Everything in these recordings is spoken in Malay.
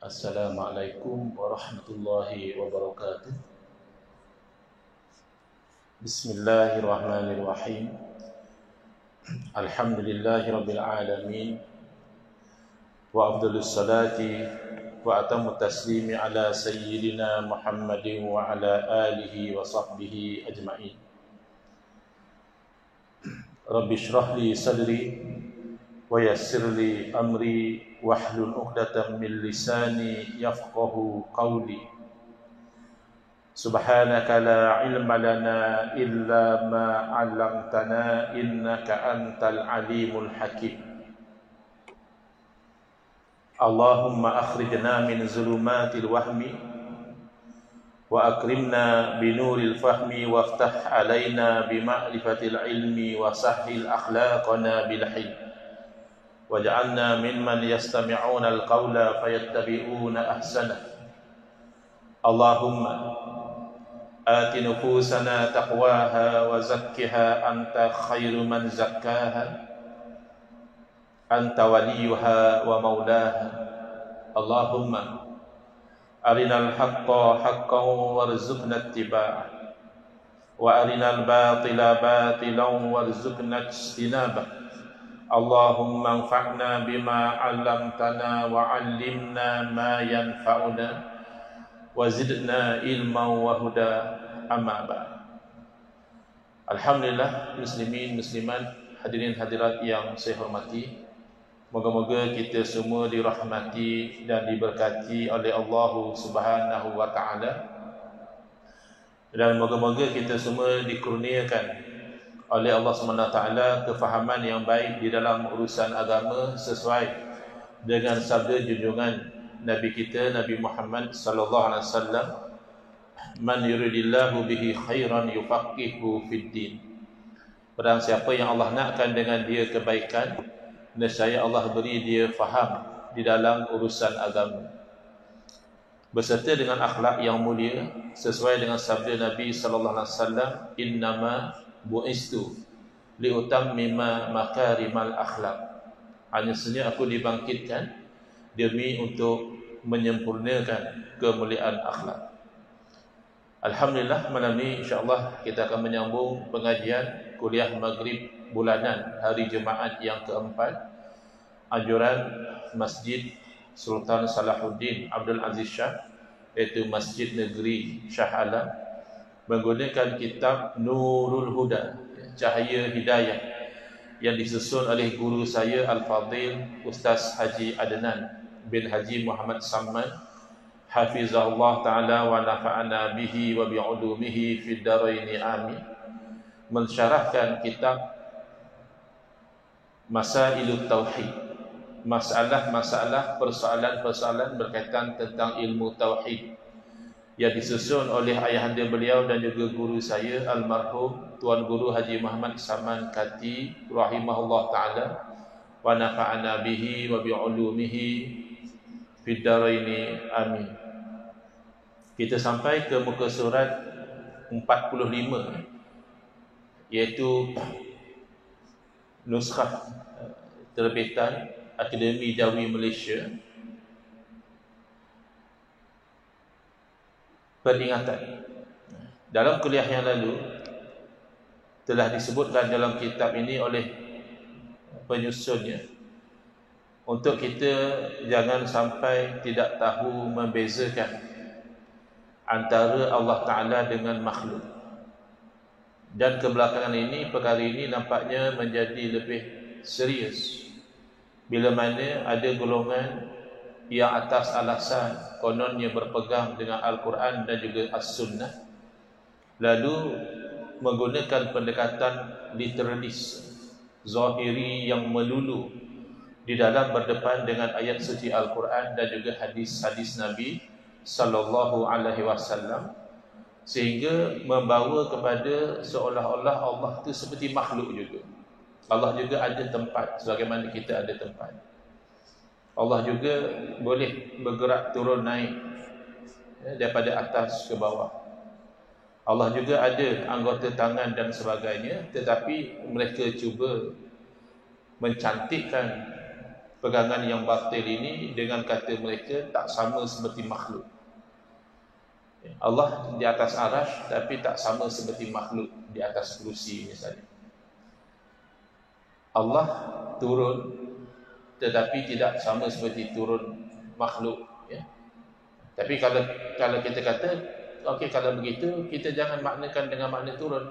Assalamualaikum warahmatullahi wabarakatuh. Bismillahirrahmanirrahim. Alhamdulillahi rabbil alamin. Wa afdalus salati wa atammu taslimi ala sayyidina Muhammadin wa ala alihi wa sahbihi ajma'in. Rabbi shrah li sadri wa yassir li amri wahlul 'uqdatam min lisani yafqahu qawli. Subhanaka la ilma lana illa ma 'allamtana innaka antal alimul hakim. Allahumma akhrijna min zulumatil wahmi wa akrimna binuril fahmi waftah alaina bima'rifatil ilmi wa sahhil akhlaqana bil hilm. Waj'alna mimman yastami'una al-qawla fayattabi'una ahsanah. Allahumma ati nufusana taqwaha wa zakkiha anta khairu man zakkaha anta waliyuha wa maulaha. Allahumma arinal haqqa haqqan warzuqna ittiba'ah wa arinal batila batilan warzuqna ijtinabah. Allahumma anfa'na bima 'allamtana wa 'allimna ma yanfa'una wa zidna ilman wa huda. Amma ba'd. Alhamdulillah, muslimin muslimat, hadirin hadirat yang saya hormati, moga-moga kita semua dirahmati dan diberkati oleh Allah Subhanahu wa taala, dan moga-moga kita semua dikurniakan oleh Allah SWT kefahaman yang baik di dalam urusan agama sesuai dengan sabda junjungan Nabi kita Nabi Muhammad sallallahu alaihi wasallam, man yuridillahu bihi khairan yufaqihu fid din. Barang siapa yang Allah nakkan dengan dia kebaikan, nescaya Allah beri dia faham di dalam urusan agama beserta dengan akhlak yang mulia sesuai dengan sabda Nabi sallallahu alaihi wasallam, innama bu'istu liutammima makarimal akhlak. Hanya saja aku dibangkitkan demi untuk menyempurnakan kemuliaan akhlak. Alhamdulillah, malam ini insyaAllah kita akan menyambung pengajian kuliah maghrib bulanan hari Jumaat yang keempat, anjuran Masjid Sultan Salahuddin Abdul Aziz Shah, iaitu Masjid Negeri Shah Alam, menggunakan kitab Nurul Huda, Cahaya Hidayah, yang disusun oleh guru saya Al-Fadhil Ustaz Haji Adnan bin Haji Muhammad Samman, hafizahullah ta'ala wa nafa'ana bihi wa bi'ulumihi fid daraini amin, mensyarahkan kitab Masailut Tauhid, masalah-masalah, persoalan-persoalan berkaitan tentang ilmu tauhid, yang disusun oleh ayahanda beliau dan juga guru saya almarhum Tuan Guru Haji Muhammad Saman Kati rahimahullah ta'ala wa nafa'ana bihi wa bi'ulumihi fid daraini amin. Kita sampai ke muka surat 45, iaitu nuskhah terbitan Akademi Jawi Malaysia, peringatan. Dalam kuliah yang lalu telah disebutkan dalam kitab ini oleh penyusunnya untuk kita jangan sampai tidak tahu membezakan antara Allah Ta'ala dengan makhluk. Dan kebelakangan ini, perkara ini nampaknya menjadi lebih serius bila mana ada golongan yang atas alasan kononnya berpegang dengan Al-Quran dan juga As-Sunnah, lalu menggunakan pendekatan literalis, zahiri yang melulu di dalam berdepan dengan ayat suci Al-Quran dan juga hadis-hadis Nabi sallallahu alaihi wasallam, sehingga membawa kepada seolah-olah Allah itu seperti makhluk juga. Allah juga ada tempat sebagaimana kita ada tempat. Allah juga boleh bergerak turun naik daripada atas ke bawah. Allah juga ada anggota tangan dan sebagainya, tetapi mereka cuba mencantikkan pegangan yang batil ini dengan kata mereka tak sama seperti makhluk. Allah di atas arasy tapi tak sama seperti makhluk di atas kursi misalnya. Allah turun tetapi tidak sama seperti turun makhluk, ya. Tapi kalau kita kata okey, kalau begitu kita jangan maknakan dengan makna turun.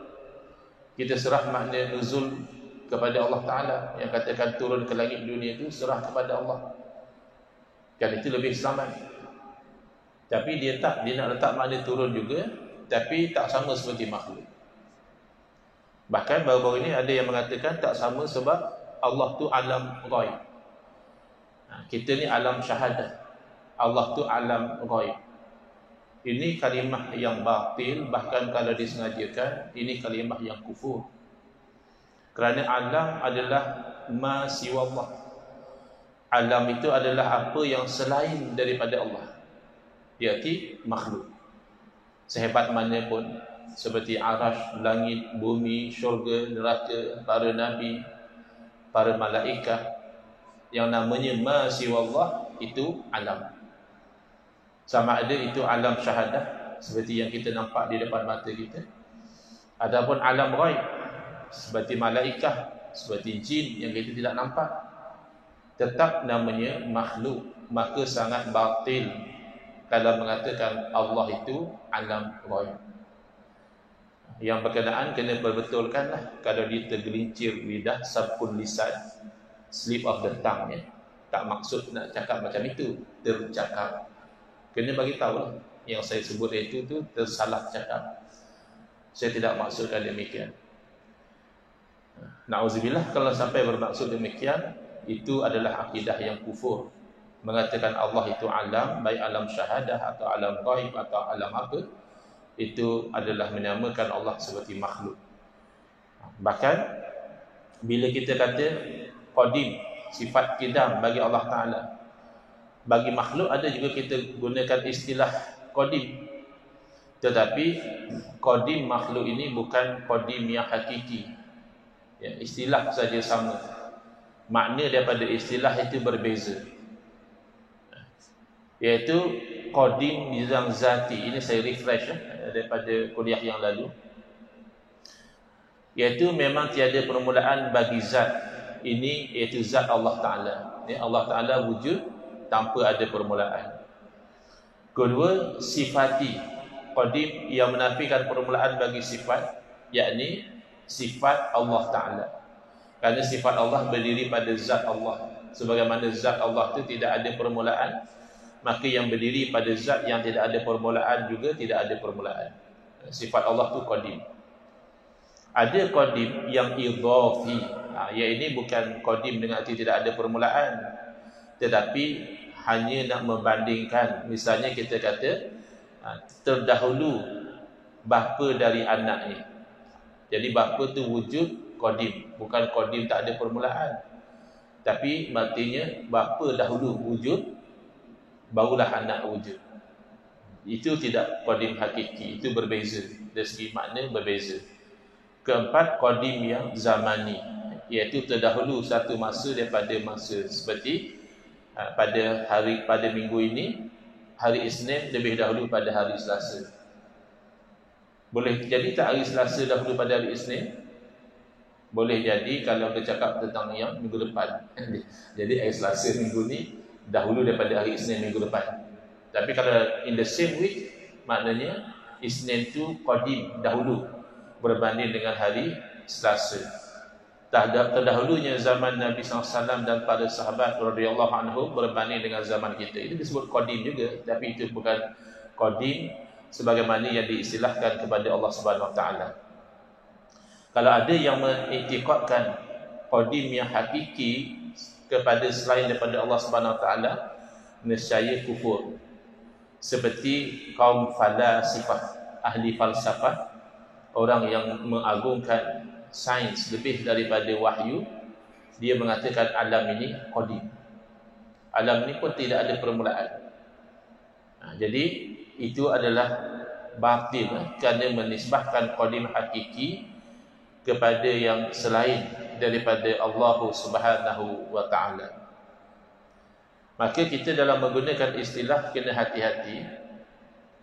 Kita serah makna nuzul kepada Allah Ta'ala. Yang katakan turun ke langit dunia itu serah kepada Allah, kan itu lebih selamat. Tapi dia nak letak makna turun juga, tapi tak sama seperti makhluk. Bahkan baru-baru ini ada yang mengatakan tak sama sebab Allah tu alam ghaib. Kita ni alam syahadah, Allah tu alam ghaib. Ini kalimah yang batil, bahkan kalau disengajakan ini kalimah yang kufur. Kerana alam adalah ma siwa Allah. Alam itu adalah apa yang selain daripada Allah, iaitu makhluk. Sehebat mana pun, seperti arasy, langit, bumi, syurga, neraka, para nabi, para malaikat, yang namanya ma siwa Allah itu alam. Sama ada itu alam syahadah seperti yang kita nampak di depan mata kita, adapun alam ghaib seperti malaikat, seperti jin yang kita tidak nampak, tetap namanya makhluk. Maka sangat batil kalau mengatakan Allah itu alam ghaib. Yang berkenaan kena perbetulkanlah. Kalau dia tergelincir lidah, sabkun lisan, slip of the tongue, ya. Tak maksud nak cakap macam itu, tercakap. Kena bagi tahu lah. Yang saya sebut itu tu tersalah cakap. Saya tidak maksudkan demikian. Na'udzubillah kalau sampai bermaksud demikian, itu adalah akidah yang kufur. Mengatakan Allah itu alam, baik alam syahadah atau alam ghaib atau alam apa, itu adalah menyamakan Allah seperti makhluk. Bahkan bila kita kata qadim, sifat qidam bagi Allah Ta'ala, bagi makhluk ada juga kita gunakan istilah qadim. Tetapi qadim makhluk ini bukan qadim yang hakiki, ya, istilah saja sama, makna daripada istilah itu berbeza. Iaitu qadim yang zati. Ini saya refresh daripada kuliah yang lalu. Iaitu memang tiada permulaan bagi zat ini, iaitu zat Allah Ta'ala. Allah Ta'ala wujud tanpa ada permulaan. Kedua, sifati, qadim yang menafikan permulaan bagi sifat, yakni sifat Allah Ta'ala. Kerana sifat Allah berdiri pada zat Allah. Sebagaimana zat Allah itu tidak ada permulaan, maka yang berdiri pada zat yang tidak ada permulaan juga tidak ada permulaan. Sifat Allah itu qadim. Ada qadim yang idhafi, yang ini bukan qadim dengan arti tidak ada permulaan, tetapi hanya nak membandingkan. Misalnya kita kata terdahulu bapa dari anaknya. Jadi bapa tu wujud qadim, bukan qadim tak ada permulaan. Tapi artinya bapa dahulu wujud, barulah anak wujud. Itu tidak qadim hakiki, itu berbeza. Dari segi makna berbeza. Keempat, qadim yang zamani, iaitu terdahulu satu masa daripada masa. Seperti pada minggu ini, hari Isnin lebih dahulu pada hari Selasa. Boleh jadi tak hari Selasa dahulu pada hari Isnin? Boleh jadi kalau kita cakap tentang yang minggu depan. Jadi hari Selasa minggu ni dahulu daripada hari Isnin minggu depan. Tapi kalau in the same week, maknanya Isnin tu qadim, dahulu berbanding dengan hari Selasa. Terdahulunya zaman Nabi SAW dan para sahabat radhiyallahu anhum berbanding dengan zaman kita. Itu disebut qadim juga, tapi itu bukan qadim sebagaimana yang diistilahkan kepada Allah Subhanahu Wa Taala. Kalau ada yang mengiktikadkan qadim yang hakiki kepada selain daripada Allah Subhanahu Wa Taala, nescaya kufur. Seperti kaum falasifah, ahli falsafah, orang yang mengagungkan sains lebih daripada wahyu. Dia mengatakan alam ini qadim. Alam ini pun tidak ada permulaan. Jadi itu adalah batil, kerana menisbahkan qadim hakiki kepada yang selain daripada Allah Subhanahu Wa Taala. Maka kita dalam menggunakan istilah kena hati-hati.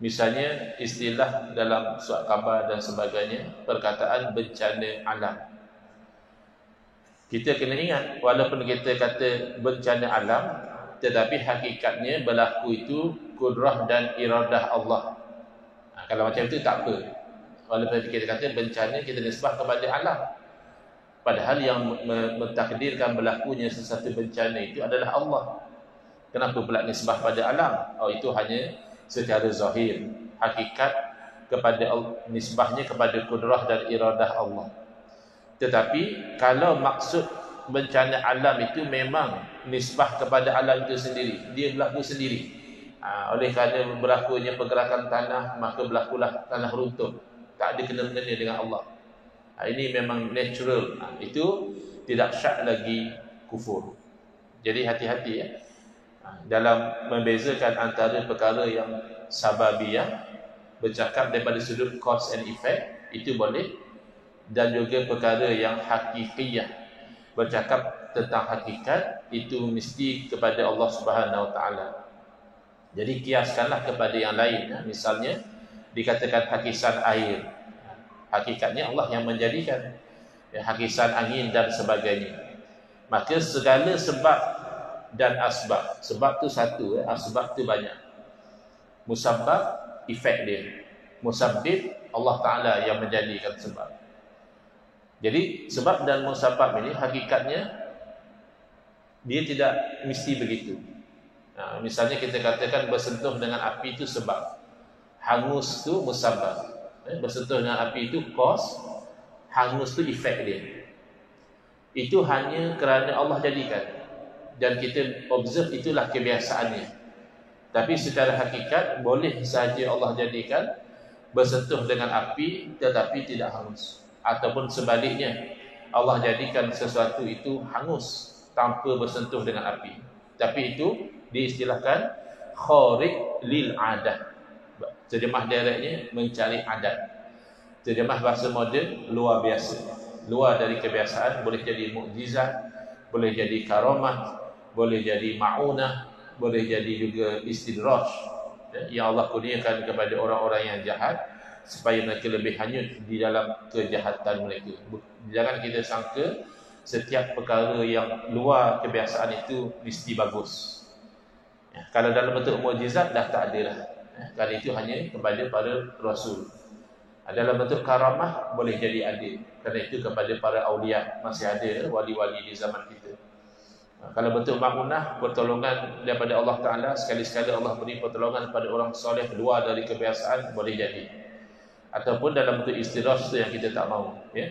Misalnya istilah dalam surat khabar dan sebagainya, perkataan bencana alam. Kita kena ingat, walaupun kita kata bencana alam, tetapi hakikatnya berlaku itu kudrah dan iradah Allah. Kalau macam itu tak apa. Walaupun kita kata bencana, kita nisbah kepada alam. Padahal yang mentakdirkan berlakunya sesuatu bencana itu adalah Allah. Kenapa pula nisbah pada alam? Itu hanya secara zahir. Hakikat kepada nisbahnya kepada kudrah dan iradah Allah. Tetapi kalau maksud bencana alam itu memang nisbah kepada alam itu sendiri, dia berlaku sendiri. Oleh kerana berlakunya pergerakan tanah, maka berlakulah tanah runtuh. Tak ada kena-mengena dengan Allah. Ini memang natural. Itu tidak syak lagi kufur. Jadi hati-hati ya. Dalam membezakan antara perkara yang sababiyah, bercakap daripada sudut cause and effect, itu boleh. Dan juga perkara yang hakikiyah, bercakap tentang hakikat, itu mesti kepada Allah Subhanahu Wa Taala. Jadi kiaskanlah kepada yang lain. Misalnya dikatakan hakisan air, hakikatnya Allah yang menjadikan, hakisan angin dan sebagainya. Maka segala sebab dan asbab, sebab tu satu, asbab tu banyak. Musabbab, efek dia. Musabbib, Allah Ta'ala yang menjadikan sebab. Jadi sebab dan musabbab ini hakikatnya dia tidak mesti begitu. Misalnya kita katakan bersentuh dengan api itu sebab, hangus tu musabbab. Bersentuh dengan api itu cause, hangus tu efek dia. Itu hanya kerana Allah jadikan, dan kita observe itulah kebiasaannya. Tapi secara hakikat boleh sahaja Allah jadikan bersentuh dengan api tetapi tidak hangus. Ataupun sebaliknya, Allah jadikan sesuatu itu hangus tanpa bersentuh dengan api. Tapi itu diistilahkan khariq lil adah. Terjemah direktnya mencari adat. Terjemah bahasa moden luar biasa. Luar dari kebiasaan, boleh jadi mukjizat, boleh jadi karamah, boleh jadi ma'unah, boleh jadi juga istidraj, yang Allah kurniakan kepada orang-orang yang jahat supaya mereka lebih hanyut di dalam kejahatan mereka. Jangan kita sangka setiap perkara yang luar kebiasaan itu mesti bagus. Kalau dalam bentuk mukjizat dah tak ada lah. Kerana itu hanya kepada para rasul. Dalam bentuk karamah boleh jadi ada. Kerana itu kepada para awliya, masih ada wali-wali di zaman kita. Kalau bentuk ma'unah, pertolongan daripada Allah Ta'ala, sekali-sekala Allah beri pertolongan pada orang soleh luar dari kebiasaan, boleh jadi. Ataupun dalam bentuk istidraj itu yang kita tak mahu, ya.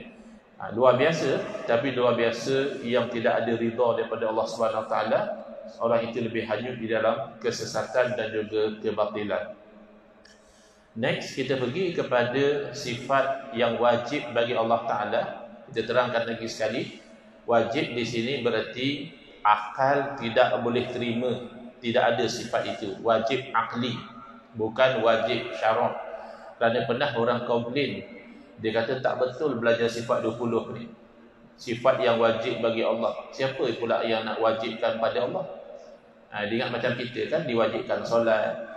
Luar biasa, tapi luar biasa yang tidak ada ridha daripada Allah Subhanahu Wa Taala, orang itu lebih hanyut di dalam kesesatan dan juga kebatilan. Next, kita pergi kepada sifat yang wajib bagi Allah Ta'ala. Kita terangkan lagi sekali. Wajib di sini berarti akal tidak boleh terima, tidak ada sifat itu. Wajib akli, bukan wajib syarak. Kerana pernah orang komplain, dia kata tak betul belajar sifat 20 ni. Sifat yang wajib bagi Allah, siapa pula yang nak wajibkan pada Allah? Dia ingat macam kita kan, diwajibkan solat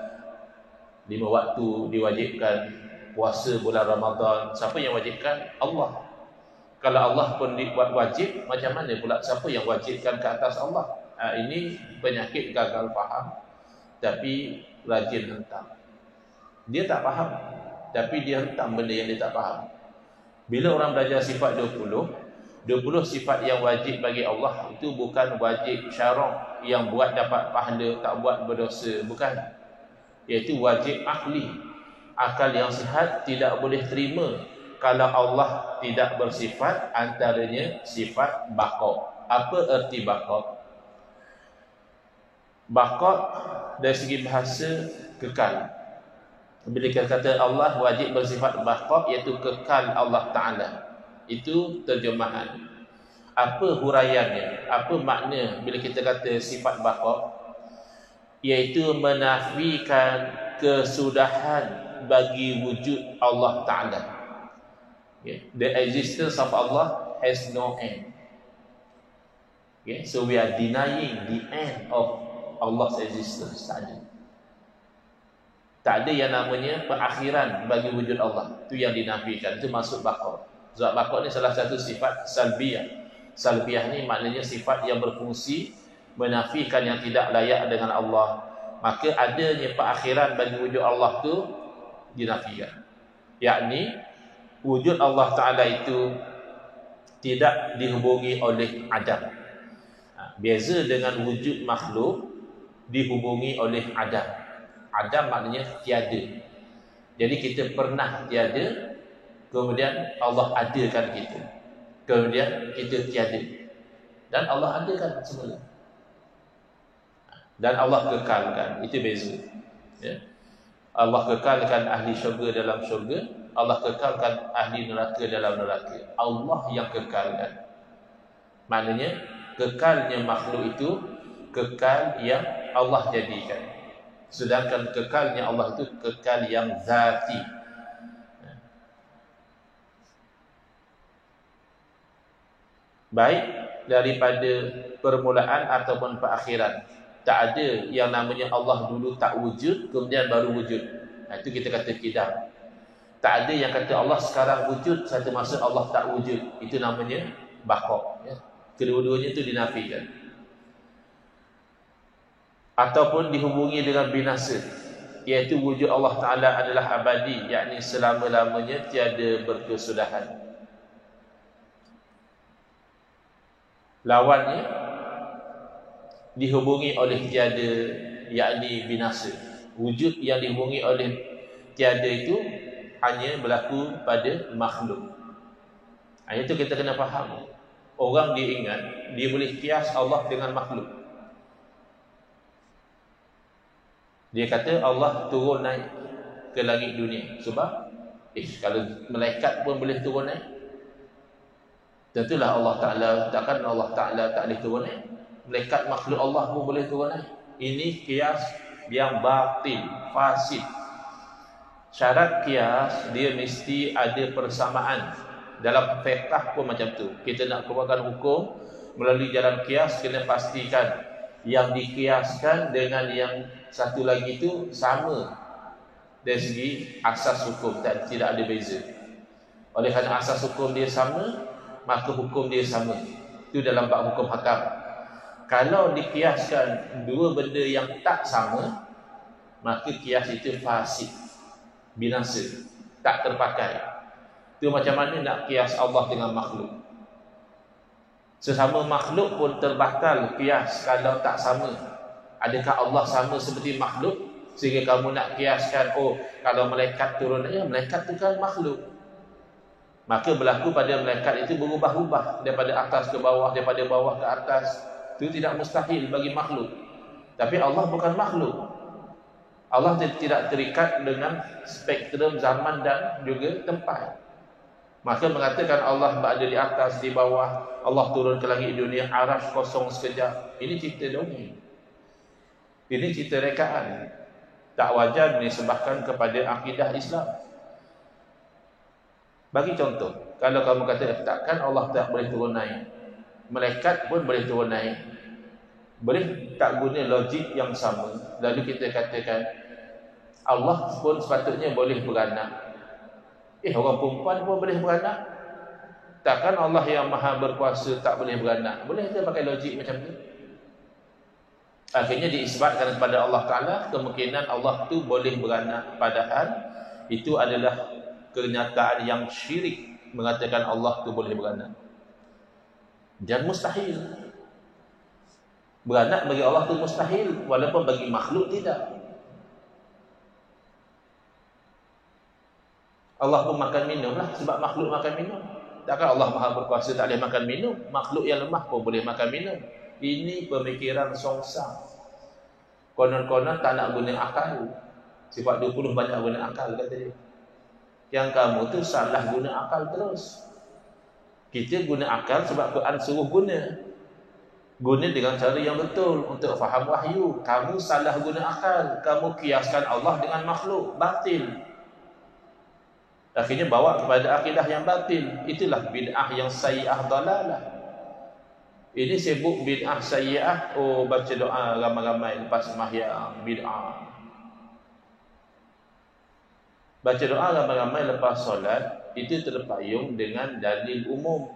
5 waktu, diwajibkan puasa bulan Ramadan. Siapa yang wajibkan? Allah. Kalau Allah pun dibuat wajib, macam mana pula siapa yang wajibkan ke atas Allah? Ini penyakit gagal faham, tapi rajin hentam. Dia tak faham, tapi dia hentam benda yang dia tak faham. Bila orang belajar sifat 20 sifat yang wajib bagi Allah itu bukan wajib syarak yang buat dapat pahala, tak buat berdosa, bukan. Iaitu wajib akli. Akal yang sihat tidak boleh terima kalau Allah tidak bersifat, antaranya sifat baqa. Apa erti baqa? Baqa dari segi bahasa kekal. Bila kita kata Allah wajib bersifat baqa, iaitu kekal Allah Ta'ala. Itu terjemahan. Apa huraiannya? Apa makna bila kita kata sifat baqa? Iaitu menafikan kesudahan bagi wujud Allah Ta'ala. The existence of Allah has no end. So we are denying the end of Allah's existence. Tak ada. Tak ada yang namanya perakhiran bagi wujud Allah. Itu yang dinafikan. Itu maksud baqa. Sebab baqa ni salah satu sifat salbiyah. Salbiyah ni maknanya sifat yang berfungsi menafikan yang tidak layak dengan Allah. Maka adanya perakhiran bagi wujud Allah tu dinafikan. Yakni wujud Allah Ta'ala itu tidak dihubungi oleh adam. Beza dengan wujud makhluk dihubungi oleh adam. Adam maknanya tiada. Jadi kita pernah tiada, kemudian Allah adakan kita. Kemudian kita tiada. Dan Allah adakan semula. Dan Allah kekalkan. Itu beza. Ya. Allah kekalkan ahli syurga dalam syurga, Allah kekalkan ahli neraka dalam neraka. Allah yang kekalkan. Maknanya kekalnya makhluk itu kekal yang Allah jadikan. Sedangkan kekalnya Allah itu kekal yang zati. Baik daripada permulaan ataupun perakhiran. Tak ada yang namanya Allah dulu tak wujud kemudian baru wujud. Itu kita kata kidam. Tak ada yang kata Allah sekarang wujud satu masa Allah tak wujud. Itu namanya baqa. Kedua-duanya itu dinafikan. Ataupun dihubungi dengan binasa, iaitu wujud Allah Ta'ala adalah abadi, yakni selama-lamanya tiada berkesudahan. Lawannya dihubungi oleh tiada, yakni binasa. Wujud yang dihubungi oleh tiada itu hanya berlaku pada makhluk. Itu kita kena faham. Orang dia ingat dia boleh kias Allah dengan makhluk. Dia kata Allah turun naik ke langit dunia. Sebab kalau malaikat pun boleh turun naik, tentulah Allah Ta'ala, takkan Allah Ta'ala tak boleh turun naik. Malaikat makhluk Allah pun boleh turun naik. Ini kias yang batil, fasid. Syarat kias dia mesti ada persamaan. Dalam fiqh pun macam tu. Kita nak keluarkan hukum melalui jalan kias, kena pastikan yang dikiaskan dengan yang satu lagi itu sama dari segi asas hukum, tidak ada beza. Oleh kerana asas hukum dia sama, maka hukum dia sama. Itu dalam bab hukum hakam. Kalau dikiaskan dua benda yang tak sama, maka kias itu fasid, binasa, tak terpakai. Itu macam mana nak kias Allah dengan makhluk. Sesama makhluk pun terbakal kias kalau tak sama. Adakah Allah sama seperti makhluk sehingga kamu nak kiaskan, oh kalau malaikat turun, ya malaikat itu kan makhluk. Maka berlaku pada malaikat itu berubah-ubah daripada atas ke bawah, daripada bawah ke atas. Itu tidak mustahil bagi makhluk. Tapi Allah bukan makhluk. Allah tidak terikat dengan spektrum zaman dan juga tempat. Maka mengatakan Allah berada di atas, di bawah, Allah turun ke langit dunia, arasy kosong sekejap. Ini cerita dongeng. Ini cerita rekaan. Tak wajar disebabkan kepada akidah Islam. Bagi contoh, kalau kamu kata takkan Allah tak boleh turun naik, malaikat pun boleh turun naik, boleh tak guna logik yang sama? Lalu kita katakan Allah pun sepatutnya boleh beranak. Orang perempuan pun boleh beranak. Takkan Allah yang maha berkuasa tak boleh beranak? Boleh kita pakai logik macam tu? Akhirnya diisbatkan kepada Allah Ta'ala kemungkinan Allah tu boleh beranak, padahal itu adalah kenyataan yang syirik mengatakan Allah tu boleh beranak. Dan mustahil. Beranak bagi Allah tu mustahil, walaupun bagi makhluk tidak. Allah pun makan minum lah, sebab makhluk makan minum. Takkan Allah maha berkuasa tak boleh makan minum? Makhluk yang lemah pun boleh makan minum. Ini pemikiran songsang. Konon-konon tak nak guna akal. Sifat 20 banyak guna akal kata dia. Yang kamu tu salah guna akal terus. Kita guna akal sebab Quran suruh guna. Guna dengan cara yang betul untuk faham wahyu. Kamu salah guna akal. Kamu kiaskan Allah dengan makhluk. Batil. Akhirnya bawa kepada akidah yang batil. Itulah bid'ah yang sayyi'ah dalalah. Ini sibuk bid'ah sayyi'ah. Oh, baca doa ramai-ramai lepas sembahyang, bid'ah. Baca doa ramai-ramai lepas solat itu terpayung dengan dalil umum,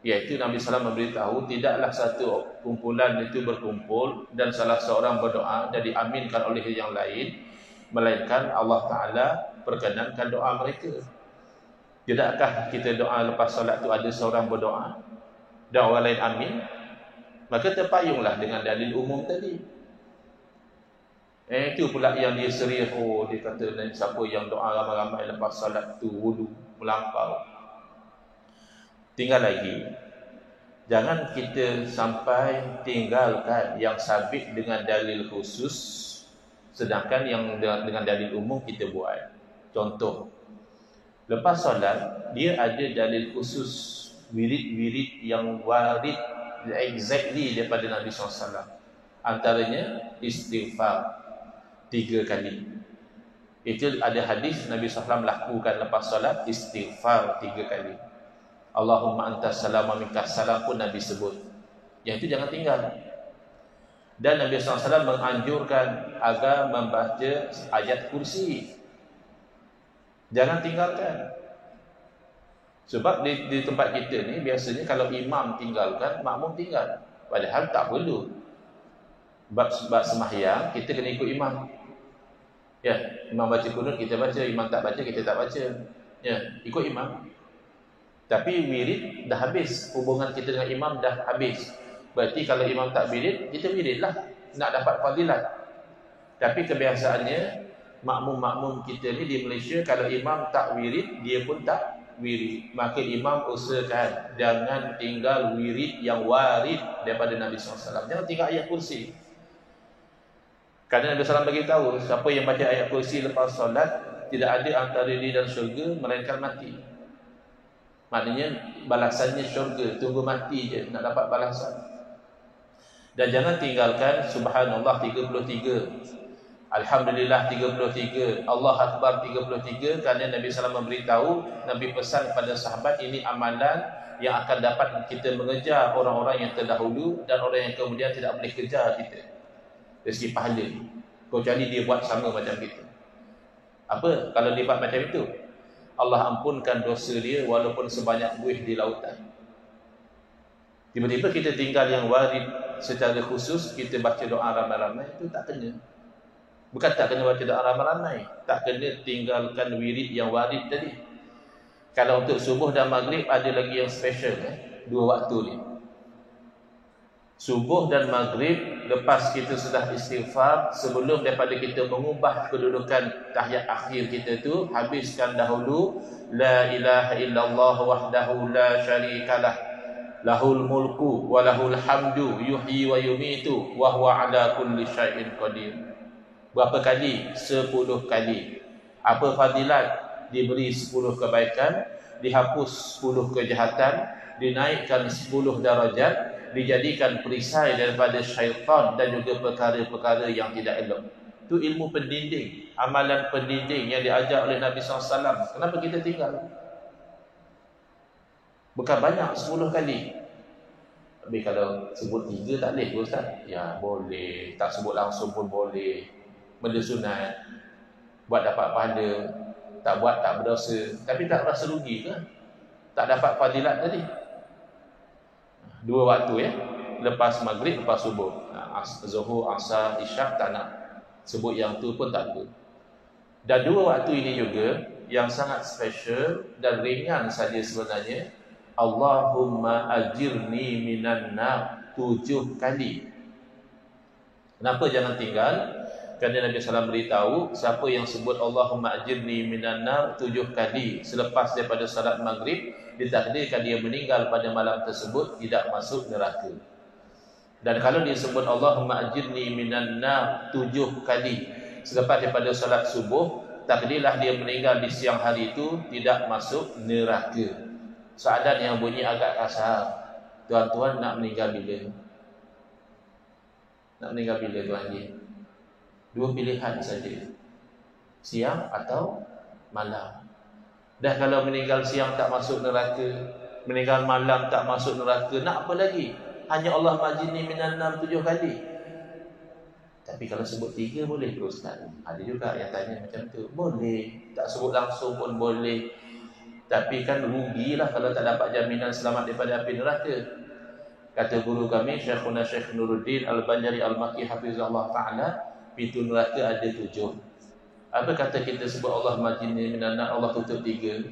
iaitu Nabi SAW memberitahu tidaklah satu kumpulan itu berkumpul dan salah seorang berdoa dan diaminkan oleh yang lain, melainkan Allah Ta'ala perkenankan doa mereka. Tidakkah kita doa lepas solat itu ada seorang berdoa dan orang lain amin? Maka terpayunglah dengan dalil umum tadi. Itu pula yang dia serius. Oh, dia kata siapa yang doa ramai-ramai lepas solat tu wudu melampau. Tinggal lagi, jangan kita sampai tinggalkan yang sabit dengan dalil khusus, sedangkan yang dengan dalil umum kita buat. Contoh, lepas solat dia ada dalil khusus, wirid-wirid yang warid exactly daripada Nabi SAW. Antaranya istighfar 3 kali. Itu ada hadis Nabi SAW lakukan lepas solat istighfar 3 kali. Allahumma antas salam wa minkas salam pun Nabi sebut. Yang itu jangan tinggal. Dan Nabi SAW menganjurkan agar membaca ayat kursi. Jangan tinggalkan. Sebab di tempat kita ni biasanya kalau imam tinggalkan, makmum tinggal. Padahal tak perlu. Bab sembahyang kita kena ikut imam. Ya, imam baca kunut kita baca, imam tak baca kita tak baca. Ya, ikut imam. Tapi wirid dah habis, hubungan kita dengan imam dah habis. Berarti kalau imam tak wirid, kita wiridlah nak dapat fadilat. Tapi kebiasaannya makmum-makmum kita ni di Malaysia, kalau imam tak wirid, dia pun tak wirid. Maka imam usahakan jangan tinggal wirid yang warid daripada Nabi SAW. Jangan tinggal ayat kursi. Kerana Nabi SAW beritahu, siapa yang baca ayat kursi lepas solat, tidak ada antara dia dan syurga melainkan mati. Maknanya balasannya syurga, tunggu mati je nak dapat balasan. Dan jangan tinggalkan subhanallah 33, alhamdulillah 33, Allah Akbar 33, kerana Nabi SAW memberitahu, Nabi pesan kepada sahabat, ini amalan yang akan dapat kita mengejar orang-orang yang terdahulu dan orang yang kemudian tidak boleh kejar kita dari segi pahala, kecuali dia buat sama macam kita. Apa kalau dia buat macam itu? Allah ampunkan dosa dia walaupun sebanyak buih di lautan. Tiba-tiba kita tinggal yang warid secara khusus, kita baca doa ramai-ramai, itu tak kena. Bukan tak kena baca doa ramai-ramai, tak kena tinggalkan wirid yang warid tadi. Kalau untuk subuh dan maghrib ada lagi yang special, 2 waktu ni. Subuh dan maghrib lepas kita sudah istighfar, sebelum daripada kita mengubah kedudukan tahiyat akhir kita tu, habiskan dahulu la ilaha illallah wahdahu la syarikalah lahul mulku wa lahul hamdu yuhyi wa yumitu wa huwa ala kulli syai'in qadir. Berapa kali? 10 kali. Apa fadilat? Diberi 10 kebaikan, dihapus 10 kejahatan, dinaikkan 10 darajat, dijadikan perisai daripada syaitan dan juga perkara-perkara yang tidak elok. Itu ilmu pendinding, amalan pendinding yang diajar oleh Nabi SAW. Kenapa kita tinggal? Bukan banyak, 10 kali. Tapi kalau sebut 3 tak boleh, Ustaz? Ya boleh, tak sebut langsung pun boleh. Benda sunat, buat dapat pahala, tak buat tak berdosa. Tapi tak rasa rugi ke? Tak dapat fadilat tadi. 2 waktu ya, lepas maghrib, lepas subuh. Zuhur, asar, isyak tak nak sebut yang tu pun tak apa. Dan 2 waktu ini juga yang sangat special dan ringan saja sebenarnya. Allahumma ajirni minan nar 7 kali. Kenapa jangan tinggal? Kerana Nabi SAW beritahu, siapa yang sebut Allahumma ajirni minan nar 7 kali selepas daripada salat maghrib, ditakdirkan dia meninggal pada malam tersebut tidak masuk neraka. Dan kalau dia sebut Allahumma ajirni minan nar 7 kali selepas daripada salat subuh, takdirlah dia meninggal di siang hari itu tidak masuk neraka. Soalan yang bunyi agak kasar, tuan-tuan nak meninggal bila? Nak meninggal bila tuan Haji? 2 pilihan saja, siang atau malam. Dan kalau meninggal siang tak masuk neraka, meninggal malam tak masuk neraka, nak apa lagi? hanya Allah majini minan nar 7 kali. Tapi kalau sebut 3 boleh ke Ustaz? Ada juga yang tanya macam tu. Boleh, tak sebut langsung pun boleh. Tapi kan rugilah kalau tak dapat jaminan selamat daripada api neraka. Kata guru kami Syekhuna Syekh Nuruddin Al-Banjari Al-Makki hafizahullah taala, pintu neraka ada 7. Apa kata kita sebut Allah majini minan nar, Allah tutup 3,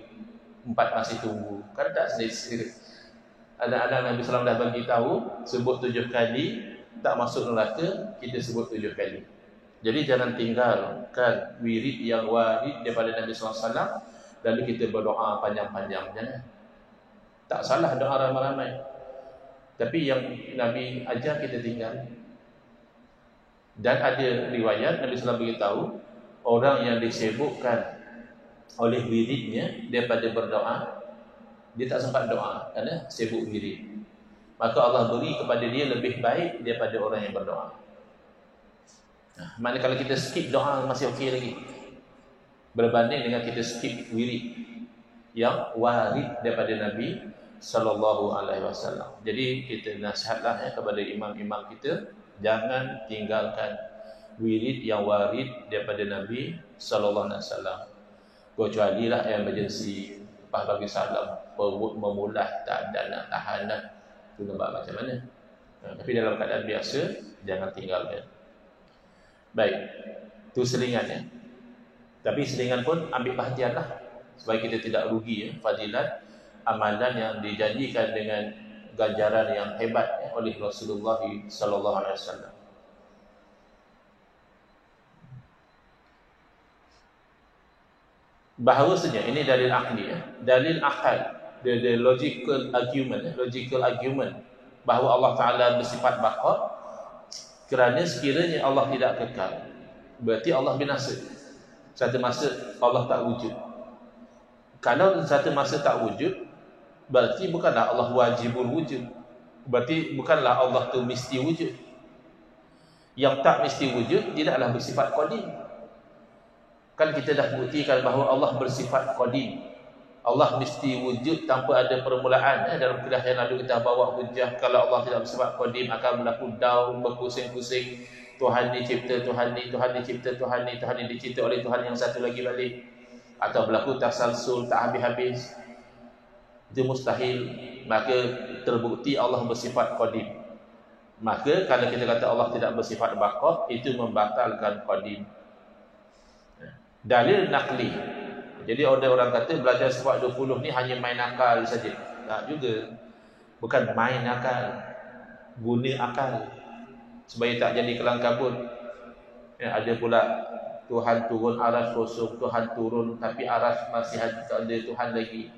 4 masih tunggu. Kan tak selesai. Anak-anak Nabi SAW dah bagi tahu, sebut 7 kali, tak masuk neraka, kita sebut 7 kali. Jadi jangan tinggalkan wirid yang warid daripada Nabi SAW, lalu kita berdoa panjang-panjang. Jangan. Tak salah doa ramai-ramai. Tapi yang Nabi ajar kita tinggal. Dan ada riwayat Nabi SAW beritahu, orang yang disibukkan oleh wiridnya daripada berdoa, dia tak sempat doa kerana sibuk wirid. Maka Allah beri kepada dia lebih baik daripada orang yang berdoa. Maknanya kalau kita skip doa masih okey lagi, berbanding dengan kita skip wirid yang warid daripada Nabi sallallahu alaihi wasallam. Jadi kita nasihatlah kepada imam-imam kita, jangan tinggalkan wirid yang warid daripada Nabi sallallahu alaihi wasallam. Kecuali lah emergency, lepas bagi salam, perut memulah, tak ada nak tahanan, tu nampak macam mana. Tapi dalam keadaan biasa, jangan tinggalkan. Baik, tu selingannya. Tapi selingan pun ambil perhatianlah, supaya kita tidak rugi fadilat amalan yang dijanjikan dengan ganjaran yang hebat oleh Rasulullah sallallahu alaihi wasallam. Bahawasanya ini dalil akli, dalil akal, the logical argument bahawa Allah Ta'ala bersifat baqa, kerana sekiranya Allah tidak kekal, berarti Allah binasa. Satu masa Allah tak wujud. Kalau satu masa tak wujud, berarti bukanlah Allah wajibul wujud. Berarti bukanlah Allah tu mesti wujud. Yang tak mesti wujud tidaklah bersifat qadim. Kan kita dah buktikan bahawa Allah bersifat qadim. Allah mesti wujud tanpa ada permulaan. Dalam kuliah yang lalu kita bawa hujah, kalau Allah tidak bersifat qadim akan berlaku daun berpusing-pusing. Tuhan dicipta, Tuhan dicipta, Tuhan dicipta oleh Tuhan yang satu lagi balik. Atau berlaku tasalsul tak habis-habis. Itu mustahil. Maka terbukti Allah bersifat qadim. Maka kalau kita kata Allah tidak bersifat baqa, itu membatalkan qadim. Dalil nakli. Jadi ada orang kata belajar sifat 20 ni hanya main akal saja. Tak juga. Bukan main akal, guna akal supaya tak jadi kelang kabut. Ada pula Tuhan turun aras kosong, Tuhan turun tapi aras masih ada Tuhan lagi.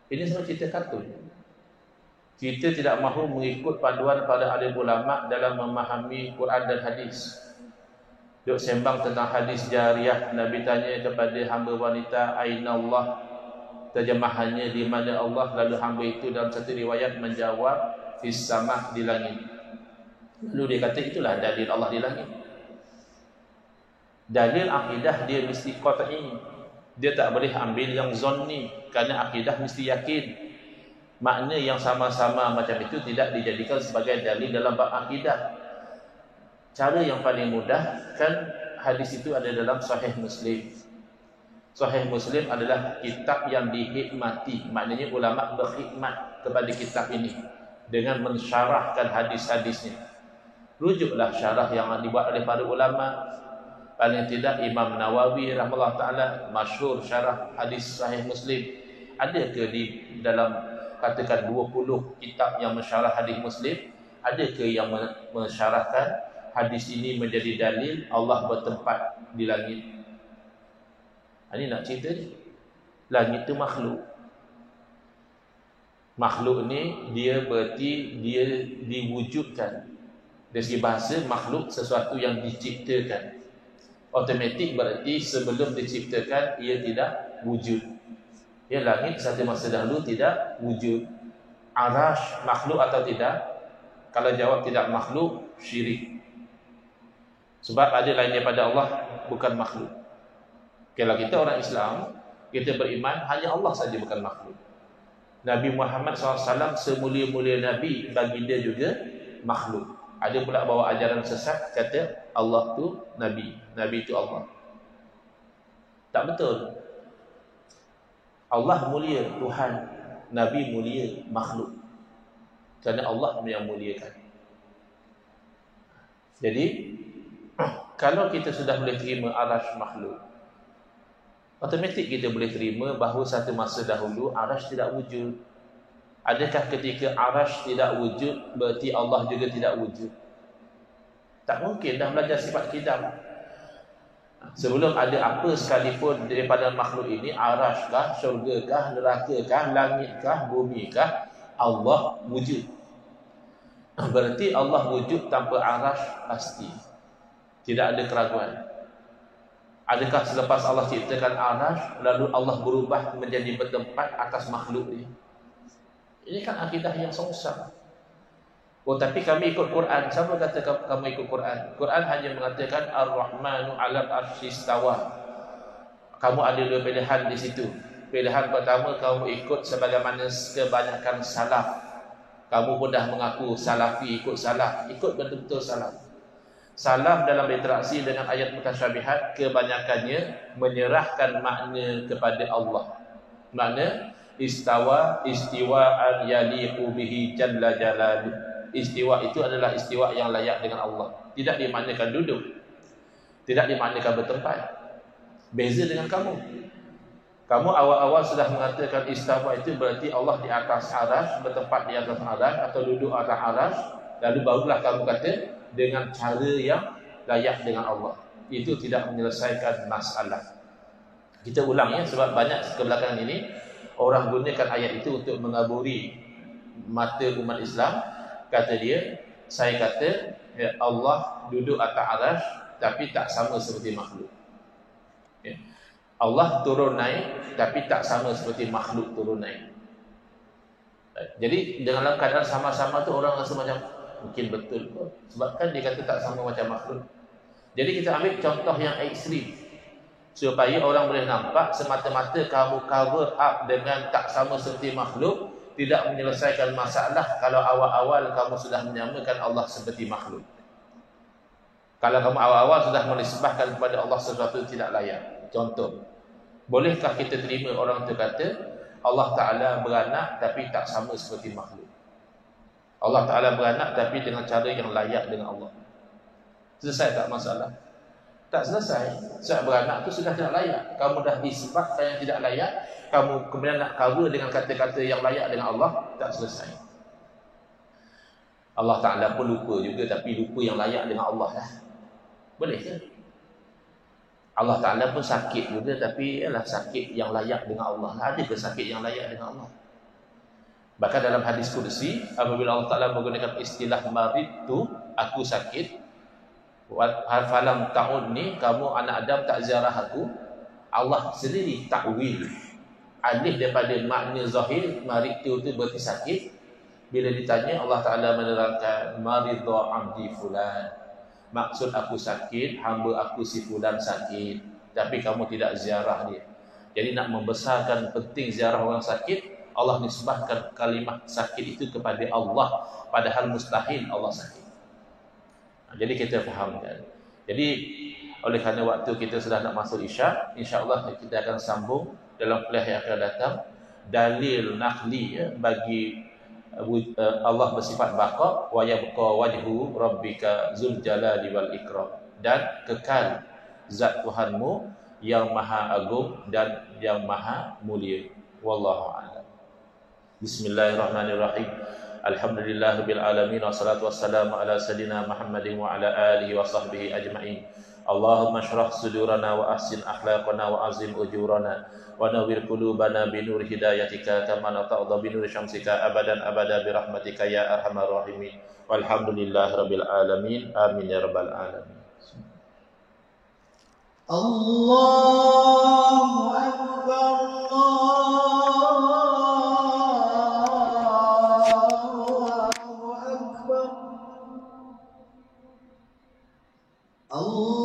Ini semua cerita kartun. Kita tidak mahu mengikut panduan para alim ulama dalam memahami Quran dan hadis. Duk sembang tentang hadis jariyah, Nabi tanya kepada hamba wanita, aina Allah, terjemahannya di mana Allah, lalu hamba itu dalam satu riwayat menjawab fis sama, di langit. Lalu dia kata itulah dalil Allah di langit. Dalil akidah dia mesti qat'i. Dia tak boleh ambil yang zonni, kerana akidah mesti yakin. Makna yang sama-sama macam itu tidak dijadikan sebagai dalil dalam bab akidah. Cara yang paling mudah, kan hadis itu ada dalam Sahih Muslim. Sahih Muslim adalah kitab yang dihikmati. Maknanya ulama berkhidmat kepada kitab ini dengan mensyarahkan hadis-hadisnya. Rujuklah syarah yang dibuat oleh para ulama. Paling tidak Imam Nawawi rahimahullah ta'ala, masyhur syarah hadis Sahih Muslim. Ada ke di dalam katakan 20 kitab yang mensyarah hadis Muslim, ada ke yang mensyarahkan hadis ini menjadi dalil Allah bertempat di langit? Ini nak cerita ni. Langit tu makhluk. Makhluk ni dia berarti dia diwujudkan. Dari segi bahasa, makhluk sesuatu yang diciptakan. Otomatik berarti sebelum diciptakan ia tidak wujud. Ya, langit satu masa dahulu tidak wujud. Arash makhluk atau tidak? Kalau jawab tidak makhluk, syirik. Sebab ada lain daripada Allah, bukan makhluk. Kalau kita orang Islam, kita beriman hanya Allah saja bukan makhluk. Nabi Muhammad SAW semulia-mulia Nabi, baginda juga makhluk. Ada pula bawa ajaran sesat, kata Allah tu Nabi, Nabi tu Allah. Tak betul. Allah mulia, Tuhan. Nabi mulia, makhluk. Kerana Allah yang muliakan. Jadi kalau kita sudah boleh terima arash makhluk, automatik kita boleh terima bahawa satu masa dahulu arash tidak wujud. Adakah ketika arash tidak wujud berarti Allah juga tidak wujud? Tak mungkin. Dah belajar sifat kidam. Sebelum ada apa sekalipun daripada makhluk ini, arash kah, syurga kah, neraka kah, langit kah, bumi kah, Allah wujud. Berarti Allah wujud tanpa arash pasti. Tidak ada keraguan. Adakah selepas Allah ciptakan arash, lalu Allah berubah menjadi bertempat atas makhluk ini? Ini kan akidah yang sungsang. Oh, tapi kami ikut Quran. Siapa kata kamu ikut Quran? Quran hanya mengatakan Ar-Rahmanu 'alal 'arsy istawa. Kamu ada dua pilihan di situ. Pilihan pertama, kamu ikut sebagaimana kebanyakan salaf. Kamu pun dah mengaku salafi, ikut salaf, ikut betul-betul salaf. Salaf dalam berinteraksi dengan ayat mutasyabihat, kebanyakannya menyerahkan makna kepada Allah. Makna istawa, istiwa'an yaliqu bihi jalla jalaluh. Istiwa itu adalah istiwa yang layak dengan Allah. Tidak dimaknakan duduk, tidak dimaknakan bertempat. Beza dengan kamu. Kamu awal-awal sudah mengatakan istawa itu berarti Allah di atas arash, bertempat di atas arash atau duduk atas arash. Lalu barulah kamu kata dengan cara yang layak dengan Allah. Itu tidak menyelesaikan masalah. Kita ulang ya, sebab banyak kebelakangan ini orang gunakan ayat itu untuk mengaburi mata umat Islam. Kata dia, saya kata ya, Allah duduk atas arash tapi tak sama seperti makhluk. Ya. Allah turun naik tapi tak sama seperti makhluk turun naik. Jadi dalam keadaan sama-sama tu orang rasa macam mungkin betul kot. Sebab kan dia kata tak sama macam makhluk. Jadi kita ambil contoh yang ekstrim supaya orang boleh nampak semata-mata kamu cover up dengan tak sama seperti makhluk tidak menyelesaikan masalah kalau awal-awal kamu sudah menyamakan Allah seperti makhluk. Kalau kamu awal-awal sudah menisbahkan kepada Allah sesuatu tidak layak. Contoh, bolehkah kita terima orang itu kata Allah Ta'ala beranak tapi tak sama seperti makhluk? Allah Ta'ala beranak tapi dengan cara yang layak dengan Allah. Selesai tak masalah? Tak selesai. Sebab beranak itu sudah tidak layak. Kamu dah disebabkan yang tidak layak, kamu kemudian nak cover dengan kata-kata yang layak dengan Allah, tak selesai. Allah Ta'ala pun lupa juga, tapi lupa yang layak dengan Allah lah. Boleh ke? Allah Ta'ala pun sakit juga, tapi ialah sakit yang layak dengan Allah. Ada ke sakit yang layak dengan Allah? Bahkan dalam hadis kursi, apabila Allah Ta'ala menggunakan istilah marid tu, aku sakit, falam ta'ud ni, kamu anak Adam tak ziarah aku, Allah sendiri takwil alih daripada makna zahir marid tu berarti sakit. Bila ditanya, Allah Ta'ala menerangkan maridha abdi fulan, maksud aku sakit, hamba aku si fulan sakit, tapi kamu tidak ziarah dia. Jadi nak membesarkan penting ziarah orang sakit, Allah nisbahkan kalimah sakit itu kepada Allah, padahal mustahil Allah sakit. Jadi kita fahamkan. Jadi oleh kerana waktu kita sudah nak masuk Isyak, insya-Allah kita akan sambung dalam kuliah yang akan datang dalil naqli ya, bagi Allah bersifat baqa wa yabqa wajhu rabbika dzul jalali wal ikram, dan kekal zat Tuhanmu yang maha agung dan yang maha mulia. Wallahu a'lam. Bismillahirrahmanirrahim. Alhamdulillahirabbil alamin, wassalatu wassalamu ala sayidina Muhammadin wa ala alihi wa sahbihi ajma'in. Allahumma shrah sudurana wa ahsin akhlaqana wa azim ujurana wa nawwir qulubana bi nur hidayatika kama nata'dha bi nur syamsika abadan abada bi rahmatika ya arhamar rahimin. Walhamdulillahirabbil alamin. Amin ya rabbal alamin. Allahu akbar. Allahu akbar. Allah